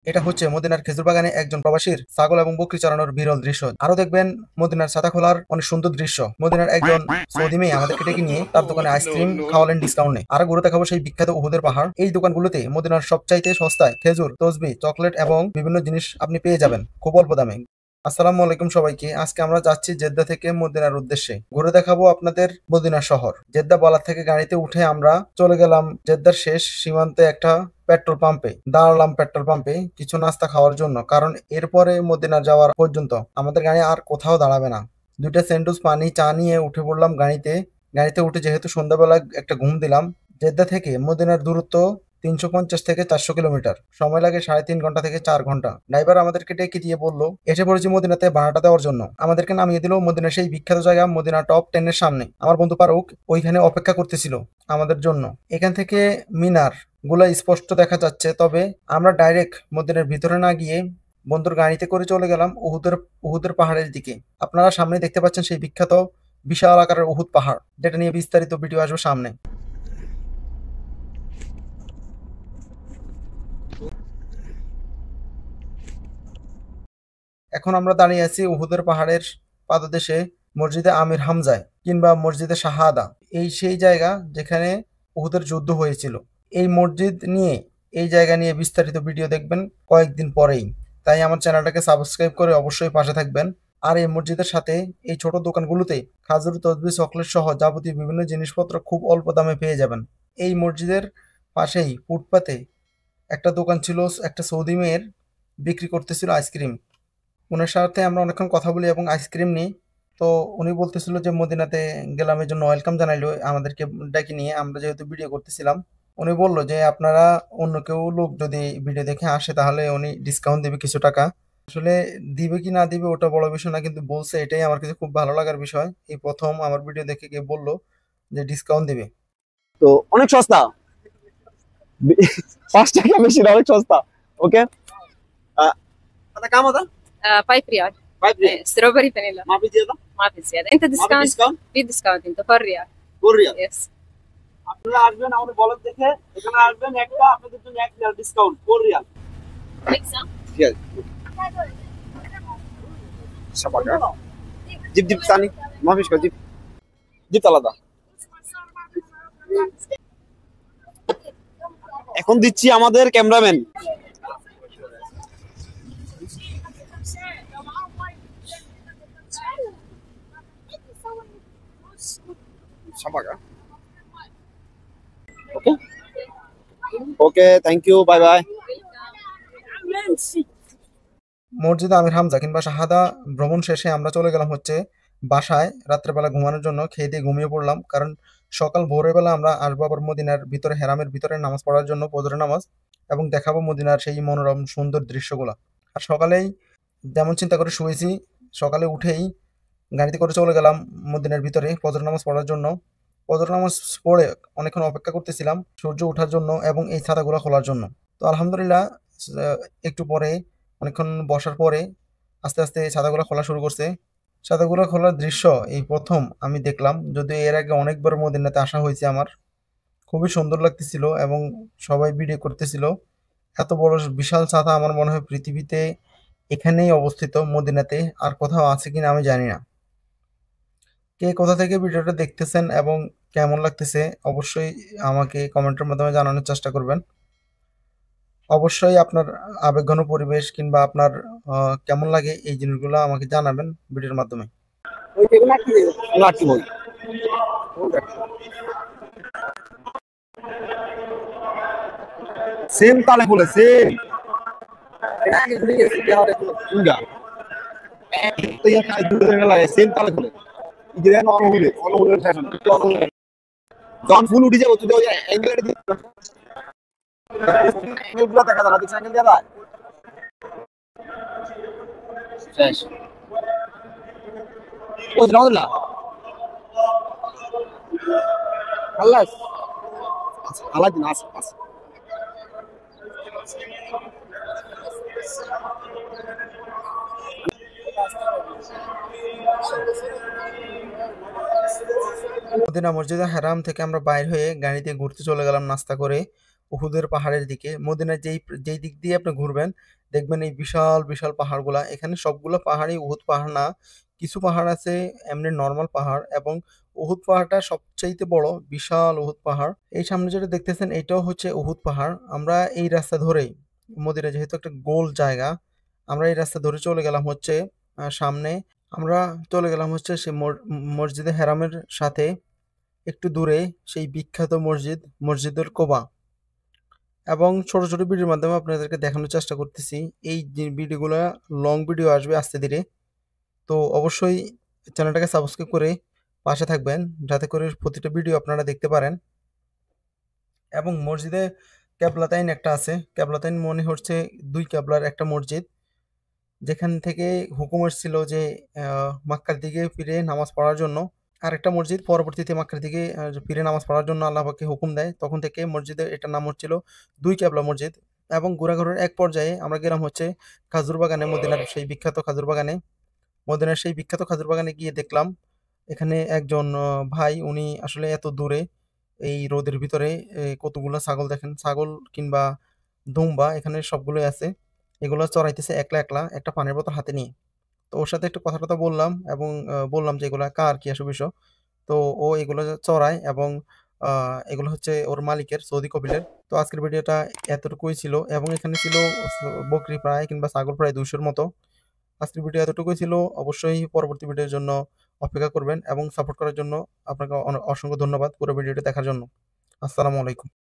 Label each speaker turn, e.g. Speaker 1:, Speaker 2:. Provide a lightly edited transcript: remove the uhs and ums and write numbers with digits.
Speaker 1: এটা হচ্ছে মদিনার খেজুর বাগানে একজন প্রবাসীর ছাগল এবং বকরি চড়ানোর বিরল দৃশ্য। আরো দেখবেন মদিনার ছাতা খোলার অনেক সুন্দর দৃশ্য। মদিনার একজন সৌদি মেয়ে আমাদেরকে ডেকে নিয়ে তার দোকানে আইসক্রিম খাওয়ালেন ডিসকাউন্টে। আরো ঘুরে দেখাবো সেই বিখ্যাত উহুদের পাহাড়। এই দোকানগুলোতে মদিনার সবচাইতে সস্তায় খেজুর, তসবি, চকলেট এবং বিভিন্ন জিনিস আপনি পেয়ে যাবেন খুব অল্প দামে। আসসালামু আলাইকুম সবাইকে। আজকে আমরা যাচ্ছি জেদ্দা থেকে মদিনার উদ্দেশ্যে। ঘুরে দেখাবো আপনাদের মদিনা শহর। জেদ্দা বলার থেকে গাড়িতে উঠে আমরা চলে গেলাম জেদ্দার শেষ সীমান্তে একটা পেট্রোল পাম্পে। দাঁড়ালাম পেট্রোল পাম্পে কিছু নাস্তা খাওয়ার জন্য, কারণ এরপরে মদিনা যাওয়ার পর্যন্ত আমাদের গাড়ি আর কোথাও দাঁড়াবে না। দুইটা স্যান্ডউইচ, পানি, চা নিয়ে উঠে পড়লাম গাড়িতে। গাড়িতে উঠে যেহেতু সন্ধ্যাবেলা একটা ঘুম দিলাম। জেদ্দা থেকে মদিনার দূরত্ব 350 থেকে 400 কিলোমিটার। সময় লাগে 3.5 ঘন্টা থেকে 4 ঘন্টা। ড্রাইভার আমাদেরকে ডেকে দিয়ে বলল এসে পড়েছি মদিনাতে ভাড়াটা দেওয়ার জন্য। আমাদেরকে নামিয়ে দিল মদিনার সেই বিখ্যাত জায়গা মদিনা টপ 10 এর সামনে। আমার বন্ধু ফারুক ওইখানে অপেক্ষা করতেছিল আমাদের জন্য। এখান থেকে মিনার গুলা স্পষ্ট দেখা যাচ্ছে, তবে আমরা ডাইরেক্ট মদিনার ভিতরে না গিয়ে বন্ধুর গাড়িতে করে চলে গেলাম উহুদের পাহাড়ের দিকে। আপনারা সামনে দেখতে পাচ্ছেন সেই বিখ্যাত বিশাল আকারের উহুদ পাহাড়, যেটা নিয়ে বিস্তারিত ভিডিও আসবে সামনে। এখন আমরা দাঁড়িয়ে আছি উহুদের পাহাড়ের পাদদেশে মসজিদে আমির হামজায় কিংবা মসজিদে শাহাদা। এই সেই জায়গা যেখানে উহুদের যুদ্ধ হয়েছিল। এই মসজিদ নিয়ে, এই জায়গা নিয়ে বিস্তারিত ভিডিও দেখবেন কয়েকদিন পরেই। তাই আমার চ্যানেলটাকে সাবস্ক্রাইব করে অবশ্যই পাশে থাকবেন। আর এই মসজিদের সাথে এই ছোট দোকানগুলোতে খাজুর, তসবিহ, চকলেট সহ যাবতীয় বিভিন্ন জিনিসপত্র খুব অল্প দামে পেয়ে যাবেন। এই মসজিদের পাশেই ফুটপাতে একটা দোকান ছিল, একটা সৌদি মেয়ের বিক্রি করতেছিল আইসক্রিম। উনার সাথে আমরা অনেকক্ষণ কথা বলি এবং আইসক্রিম নিই। তো উনি বলতেছিল যে মদিনাতে গেলাম, এই জন্য ওয়েলকাম জানাইলো আমাদেরকে ডেকে নিয়ে। আমরা যেহেতু ভিডিও করতেছিলাম, উনি বলল যে আপনারা অন্য কেউ লোক যদি ভিডিও দেখে আসে তাহলে উনি ডিসকাউন্ট দেবে কিছু টাকা। আসলে দিবে কি না দিবে ওটা বড় বিষয় না, কিন্তু বলছে, এটাই আমার কাছে খুব ভালো লাগার বিষয়। এই প্রথম আমার ভিডিও দেখে কেউ বললো যে ডিসকাউন্ট দিবে।
Speaker 2: তো অনেক সস্তা, 5 টাকা বেশি না, অনেক সস্তা। ওকে, هذا كم هذا؟
Speaker 3: 5 ريال
Speaker 2: 5 ريال.
Speaker 3: ستروبري فانيلا
Speaker 2: ما في زيادة؟
Speaker 3: ما في زيادة. انت
Speaker 2: ما في
Speaker 3: ديسكاونت؟
Speaker 2: ডিসকাউন্ট?
Speaker 3: في ديسكاونت انت 4 ريال
Speaker 2: 4 রিয়াল।
Speaker 3: يس.
Speaker 2: আপনারা আসবেন আমাদের বলদ দেখে, এখানে আসবেন, একটা আপনাদের জন্য 1 রিয়াল ডিসকাউন্ট, 4 রিয়াল। ঠিক আছে, সাবাকা জিপ জিপ সানি ما فيش জিপ জিপ আলাদা। এখন দিচ্ছি আমাদের ক্যামেরাম্যান। সাবাকা। Okay okay, thank you, bye bye.
Speaker 1: মসজিদে আমির হামজা কিংবা শাহাদা ভ্রমণ শেষে আমরা চলে গেলাম হচ্ছে বাসায় রাত্রেবেলা ঘুমানোর জন্য। খেয়ে দিয়ে ঘুমিয়ে পড়লাম, কারণ সকাল ভোরবেলা আমরা আসবো আবার মদিনার ভিতরে, হেরামের ভিতরে নামাজ পড়ার জন্য, ফজরের নামাজ, এবং দেখাবো মদিনার সেই মনোরম সুন্দর দৃশ্যগুলো। আর সকালেই যেমন চিন্তা করে শুয়েছি, সকালে উঠেই গাড়িতে করে চলে গেলাম মদিনার ভিতরে ফজর নামাজ পড়ার জন্য। ফজর নামাজ পড়ে অনেকক্ষণ অপেক্ষা করতেছিলাম সূর্য ওঠার জন্য এবং এই ছাতাগুলো খোলার জন্য। তো আলহামদুলিল্লাহ একটু পরে, অনেকক্ষণ বসার পরে আস্তে আস্তে ছাতাগুলো খোলা শুরু করছে। ছাতাগুলো খোলার দৃশ্য এই প্রথম আমি দেখলাম, যদিও এর আগে অনেকবার মদিনাতে আসা হয়েছে আমার। খুবই সুন্দর লাগতেছিল এবং সবাই ভিডিও করতেছিল। এত বড় বিশাল ছাতা আমার মনে হয় পৃথিবীতে এখানেই অবস্থিত, মদিনাতে। আর কোথাও আছে কিনা আমি জানি না। কে কোথা থেকে ভিডিওটা দেখতেছেন এবং কেমন লাগতেছে অবশ্যই আমাকে কমেন্টের মাধ্যমে জানানোর চেষ্টা করবেন। অবশ্যই আপনার আবেগঘন পরিবেশ কিংবা আপনার কেমন লাগে এই জিনিসগুলো আমাকে জানাবেন ভিডিওর মাধ্যমে।
Speaker 2: সেম তালে বলে সেম সেম তালে বলে যখন ফুল উঠে যাবো তুই অ্যাঙ্গেল গুলো দেখা যায় না, দেখছি অ্যাঙ্গেল দেওয়া শেষ। ও আলহামদুলিল্লাহ আল্লাহ আল্লাহ দিন আস আস।
Speaker 1: মদিনা মসজিদে হারাম থেকে আমরা বাইর হয়ে গাড়িতে ঘুরতে চলে গেলাম নাস্তা করে। উহুদের পাহাড়ের দিকে। মদিনার যেই দিক দিয়ে আপনি ঘুরবেন দেখবেন এই বিশাল বিশাল পাহাড়গুলা। এখানে সবগুলো পাহাড়ই উহুদ পাহাড় না, কিছু পাহাড় আছে এমনি নর্মাল পাহাড়, এবং উহুদ পাহাড়টা সবচাইতে বড় বিশাল উহুদ পাহাড়। এই সামনে যেটা দেখতেছেন এটাও হচ্ছে উহুদ পাহাড়। আমরা এই রাস্তা ধরেই, মদিনা যেহেতু একটা গোল জায়গা, আমরা এই রাস্তা ধরে চলে গেলাম হচ্ছে সামনে। আমরা চলে গেলাম হচ্ছে সে মসজিদে হেরামের সাথে একটু দূরে সেই বিখ্যাত মসজিদুল কোবা। এবং ছোট ছোট ভিডিওর মাধ্যমে আপনাদেরকে দেখানোর চেষ্টা করতেছি। এই যে ভিডিওগুলো লং ভিডিও আসবে আস্তে ধীরে, তো অবশ্যই চ্যানেলটাকে সাবস্ক্রাইব করে পাশে থাকবেন যাতে করে প্রতিটা ভিডিও আপনারা দেখতে পারেন। এবং মসজিদে কেবলাতাইন একটা আছে, কেবলাতাইন মনে হচ্ছে দুই কেবলার একটা মসজিদ, যেখান থেকে হুকুম এসেছিল যে মক্কার দিকে ফিরে নামাজ পড়ার জন্য। আরেকটা মসজিদ পরবর্তীতে মক্কার দিকে ফিরে নামাজ পড়ার জন্য আল্লাহ পাকে হুকুম দেয়, তখন থেকে মসজিদের এটার নাম হচ্ছিল দুই কেবলা মসজিদ। এবং ঘোরাঘুরির এক পর্যায়ে আমরা গেলাম হচ্ছে খাজুর বাগানে, মদিনার সেই বিখ্যাত খাজুর বাগানে। মদিনার সেই বিখ্যাত খাজুর বাগানে গিয়ে দেখলাম এখানে একজন ভাই, উনি আসলে এত দূরে এই রোদের ভিতরে কতগুলো ছাগল, দেখেন ছাগল কিংবা দুম্বা এখানে সবগুলোই আছে, এগুলো চড়াইতেছে একলা একলা একটা পানির বোতল হাতে নিয়ে। তো ওর সাথে একটু কথা টথা বললাম, এবং বললাম যে এগুলা কার, কি আসে বিষয়। তো ও এগুলো চড়ায়, এবং এগুলো হচ্ছে ওর মালিকের, সৌদি কবিলের। তো আজকের ভিডিওটা এতটুকুই ছিল, এবং এখানে ছিল বকরি প্রায় কিংবা ছাগল প্রায় 200-র মতো। আজকের ভিডিও এতটুকুই ছিল। অবশ্যই পরবর্তী ভিডিওর জন্য অপেক্ষা করবেন এবং সাপোর্ট করার জন্য আপনাকে অসংখ্য ধন্যবাদ পুরো ভিডিওটি দেখার জন্য। আসসালামু আলাইকুম।